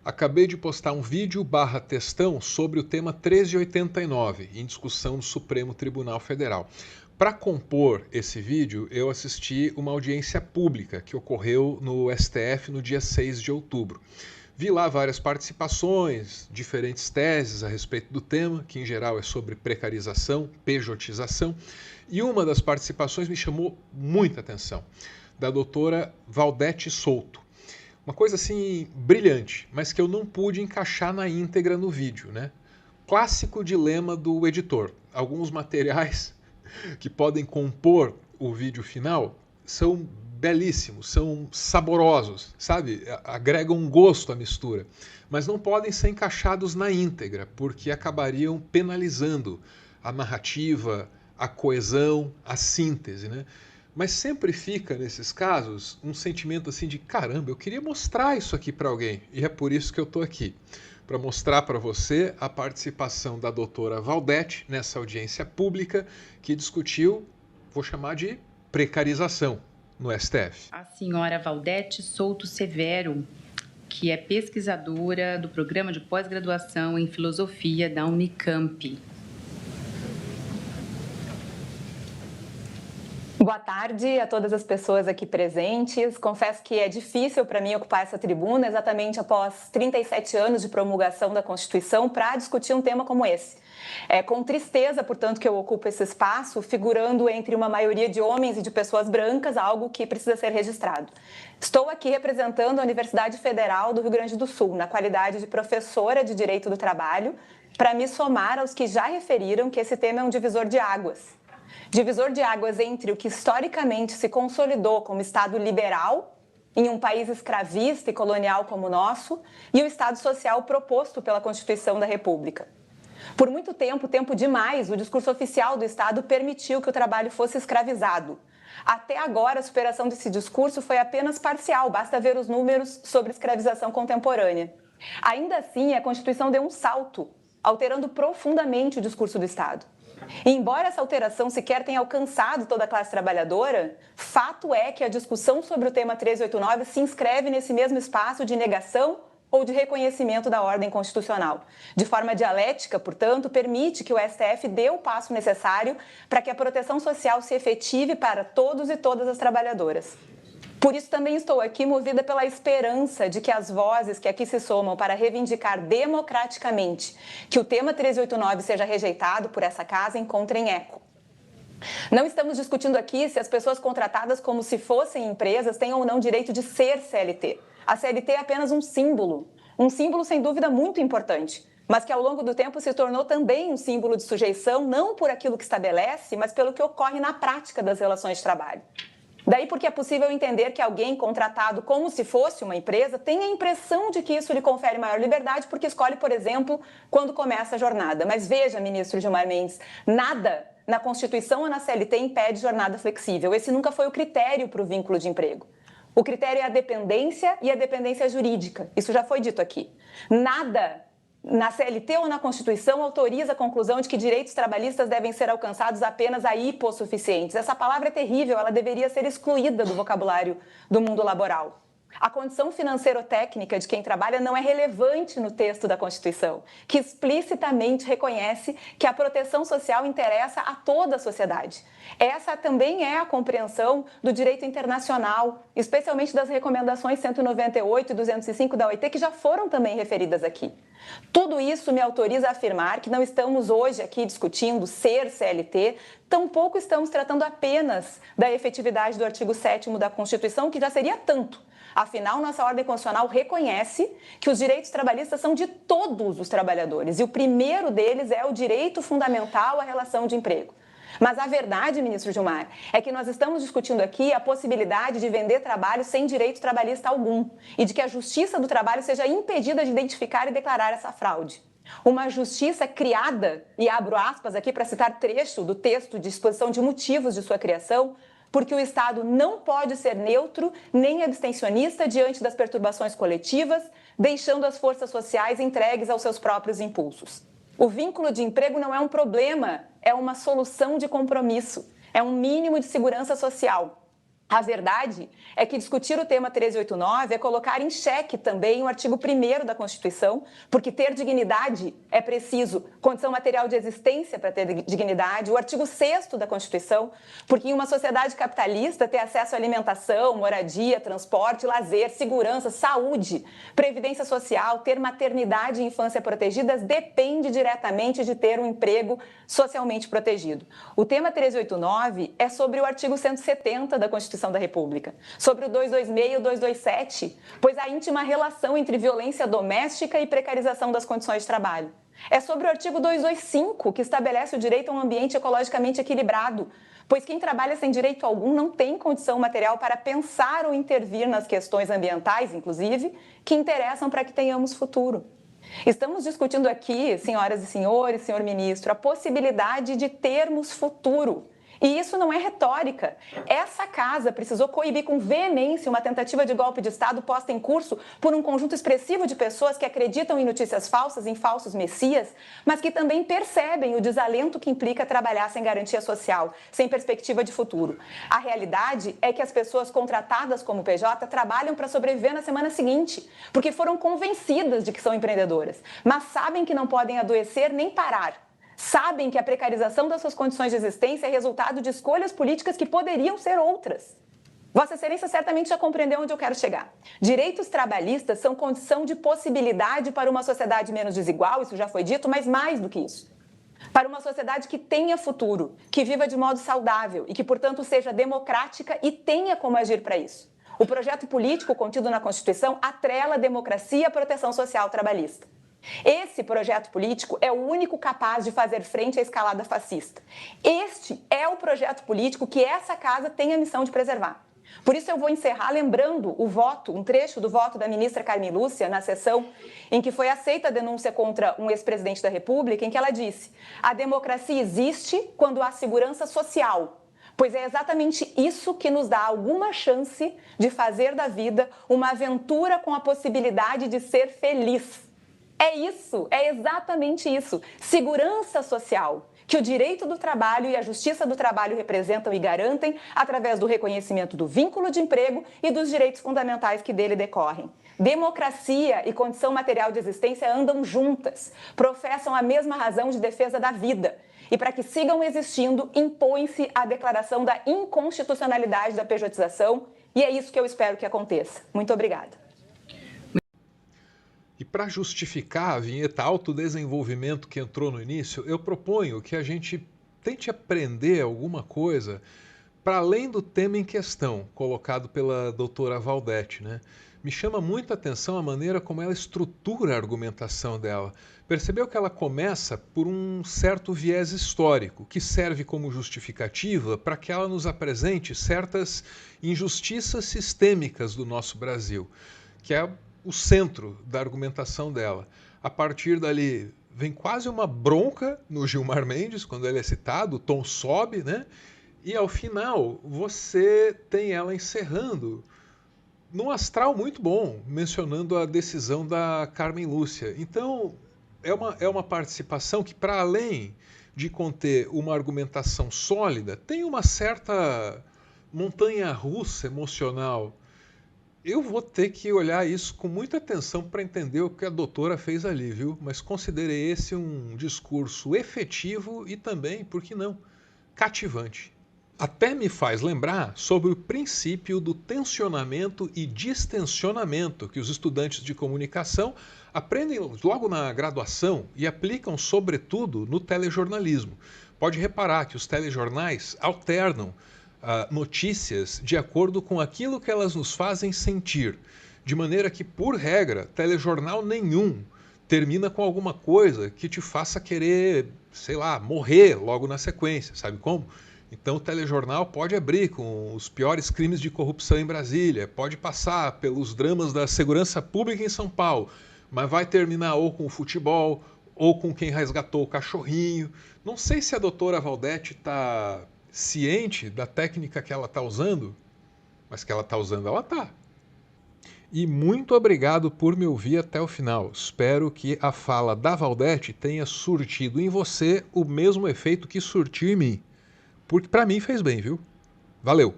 Acabei de postar um vídeo barra textão sobre o tema 1389, em discussão no Supremo Tribunal Federal. Para compor esse vídeo, eu assisti uma audiência pública que ocorreu no STF no dia 6 de outubro. Vi lá várias participações, diferentes teses a respeito do tema, que em geral é sobre precarização, pejotização, e uma das participações me chamou muita atenção, da doutora Valdete Souto. Uma coisa assim brilhante, mas que eu não pude encaixar na íntegra no vídeo, né? Clássico dilema do editor. Alguns materiais que podem compor o vídeo final são belíssimos, são saborosos, sabe? Agregam um gosto à mistura, mas não podem ser encaixados na íntegra, porque acabariam penalizando a narrativa, a coesão, a síntese, né? Mas sempre fica, nesses casos, um sentimento assim de caramba, eu queria mostrar isso aqui para alguém. E é por isso que eu estou aqui, para mostrar para você a participação da doutora Valdete nessa audiência pública que discutiu, vou chamar de precarização no STF. A senhora Valdete Souto Severo, que é pesquisadora do programa de pós-graduação em filosofia da Unicamp. Boa tarde a todas as pessoas aqui presentes. Confesso que é difícil para mim ocupar essa tribuna exatamente após 37 anos de promulgação da Constituição para discutir um tema como esse. É com tristeza, portanto, que eu ocupo esse espaço, figurando entre uma maioria de homens e de pessoas brancas, algo que precisa ser registrado. Estou aqui representando a Universidade Federal do Rio Grande do Sul, na qualidade de professora de Direito do Trabalho, para me somar aos que já referiram que esse tema é um divisor de águas. Divisor de águas entre o que historicamente se consolidou como Estado liberal, em um país escravista e colonial como o nosso, e o Estado social proposto pela Constituição da República. Por muito tempo, tempo demais, o discurso oficial do Estado permitiu que o trabalho fosse escravizado. Até agora, a superação desse discurso foi apenas parcial, basta ver os números sobre escravização contemporânea. Ainda assim, a Constituição deu um salto, alterando profundamente o discurso do Estado. E embora essa alteração sequer tenha alcançado toda a classe trabalhadora, fato é que a discussão sobre o tema 1389 se inscreve nesse mesmo espaço de negação ou de reconhecimento da ordem constitucional. De forma dialética, portanto, permite que o STF dê o passo necessário para que a proteção social se efetive para todos e todas as trabalhadoras. Por isso também estou aqui movida pela esperança de que as vozes que aqui se somam para reivindicar democraticamente que o tema 1389 seja rejeitado por essa casa encontrem eco. Não estamos discutindo aqui se as pessoas contratadas como se fossem empresas têm ou não direito de ser CLT. A CLT é apenas um símbolo sem dúvida muito importante, mas que ao longo do tempo se tornou também um símbolo de sujeição, não por aquilo que estabelece, mas pelo que ocorre na prática das relações de trabalho. Daí porque é possível entender que alguém contratado como se fosse uma empresa tem a impressão de que isso lhe confere maior liberdade porque escolhe, por exemplo, quando começa a jornada. Mas veja, ministro Gilmar Mendes, nada na Constituição ou na CLT impede jornada flexível. Esse nunca foi o critério para o vínculo de emprego. O critério é a dependência e a dependência jurídica. Isso já foi dito aqui. Nada na CLT ou na Constituição autoriza a conclusão de que direitos trabalhistas devem ser alcançados apenas a hipossuficientes. Essa palavra é terrível, ela deveria ser excluída do vocabulário do mundo laboral. A condição financeiro-técnica de quem trabalha não é relevante no texto da Constituição, que explicitamente reconhece que a proteção social interessa a toda a sociedade. Essa também é a compreensão do direito internacional, especialmente das recomendações 198 e 205 da OIT, que já foram também referidas aqui. Tudo isso me autoriza a afirmar que não estamos hoje aqui discutindo ser CLT, tampouco estamos tratando apenas da efetividade do artigo 7º da Constituição, que já seria tanto. Afinal, nossa ordem constitucional reconhece que os direitos trabalhistas são de todos os trabalhadores e o primeiro deles é o direito fundamental à relação de emprego. Mas a verdade, ministro Gilmar, é que nós estamos discutindo aqui a possibilidade de vender trabalho sem direito trabalhista algum e de que a Justiça do Trabalho seja impedida de identificar e declarar essa fraude. Uma justiça criada, e abro aspas aqui para citar trecho do texto de exposição de motivos de sua criação, porque o Estado não pode ser neutro nem abstencionista diante das perturbações coletivas, deixando as forças sociais entregues aos seus próprios impulsos. O vínculo de emprego não é um problema, é uma solução de compromisso, é um mínimo de segurança social. A verdade é que discutir o tema 1389 é colocar em xeque também o artigo 1º da Constituição, porque ter dignidade é preciso condição material de existência para ter dignidade, o artigo 6º da Constituição, porque em uma sociedade capitalista ter acesso à alimentação, moradia, transporte, lazer, segurança, saúde, previdência social, ter maternidade e infância protegidas depende diretamente de ter um emprego socialmente protegido. O tema 1389 é sobre o artigo 170 da Constituição da República, sobre o 226 e o 227, pois há íntima relação entre violência doméstica e precarização das condições de trabalho. É sobre o artigo 225, que estabelece o direito a um ambiente ecologicamente equilibrado, pois quem trabalha sem direito algum não tem condição material para pensar ou intervir nas questões ambientais, inclusive, que interessam para que tenhamos futuro. Estamos discutindo aqui, senhoras e senhores, senhor ministro, a possibilidade de termos futuro. E isso não é retórica. Essa casa precisou coibir com veemência uma tentativa de golpe de Estado posta em curso por um conjunto expressivo de pessoas que acreditam em notícias falsas, em falsos messias, mas que também percebem o desalento que implica trabalhar sem garantia social, sem perspectiva de futuro. A realidade é que as pessoas contratadas como PJ trabalham para sobreviver na semana seguinte, porque foram convencidas de que são empreendedoras, mas sabem que não podem adoecer nem parar. Sabem que a precarização das suas condições de existência é resultado de escolhas políticas que poderiam ser outras. Vossa Excelência certamente já compreendeu onde eu quero chegar. Direitos trabalhistas são condição de possibilidade para uma sociedade menos desigual, isso já foi dito, mas mais do que isso. Para uma sociedade que tenha futuro, que viva de modo saudável e que, portanto, seja democrática e tenha como agir para isso. O projeto político contido na Constituição atrela a democracia à proteção social trabalhista. Esse projeto político é o único capaz de fazer frente à escalada fascista. Este é o projeto político que essa casa tem a missão de preservar. Por isso eu vou encerrar lembrando o voto, um trecho do voto da ministra Carmen Lúcia na sessão em que foi aceita a denúncia contra um ex-presidente da República, em que ela disse: a democracia existe quando há segurança social, pois é exatamente isso que nos dá alguma chance de fazer da vida uma aventura com a possibilidade de ser feliz. É isso, é exatamente isso. Segurança social, que o direito do trabalho e a justiça do trabalho representam e garantem através do reconhecimento do vínculo de emprego e dos direitos fundamentais que dele decorrem. Democracia e condição material de existência andam juntas, professam a mesma razão de defesa da vida. E para que sigam existindo, impõe-se a declaração da inconstitucionalidade da pejotização, e é isso que eu espero que aconteça. Muito obrigada. E para justificar a vinheta autodesenvolvimento que entrou no início, eu proponho que a gente tente aprender alguma coisa para além do tema em questão, colocado pela doutora Valdete, né? Me chama muita atenção a maneira como ela estrutura a argumentação dela. Percebeu que ela começa por um certo viés histórico, que serve como justificativa para que ela nos apresente certas injustiças sistêmicas do nosso Brasil, que é o centro da argumentação dela. A partir dali vem quase uma bronca no Gilmar Mendes, quando ele é citado, o tom sobe, né? E ao final você tem ela encerrando num astral muito bom, mencionando a decisão da Carmen Lúcia. Então é uma participação que, para além de conter uma argumentação sólida, tem uma certa montanha-russa emocional. Eu vou ter que olhar isso com muita atenção para entender o que a doutora fez ali, viu? Mas considerei esse um discurso efetivo e também, por que não, cativante. Até me faz lembrar sobre o princípio do tensionamento e distensionamento que os estudantes de comunicação aprendem logo na graduação e aplicam sobretudo no telejornalismo. Pode reparar que os telejornais alternam notícias de acordo com aquilo que elas nos fazem sentir, de maneira que, por regra, telejornal nenhum termina com alguma coisa que te faça querer, sei lá, morrer logo na sequência, sabe como? Então o telejornal pode abrir com os piores crimes de corrupção em Brasília, pode passar pelos dramas da segurança pública em São Paulo, mas vai terminar ou com o futebol, ou com quem resgatou o cachorrinho. Não sei se a doutora Valdete está ciente da técnica que ela está usando, mas que ela está usando, ela está. E muito obrigado por me ouvir até o final. Espero que a fala da Valdete tenha surtido em você o mesmo efeito que surtiu em mim. Porque para mim fez bem, viu? Valeu!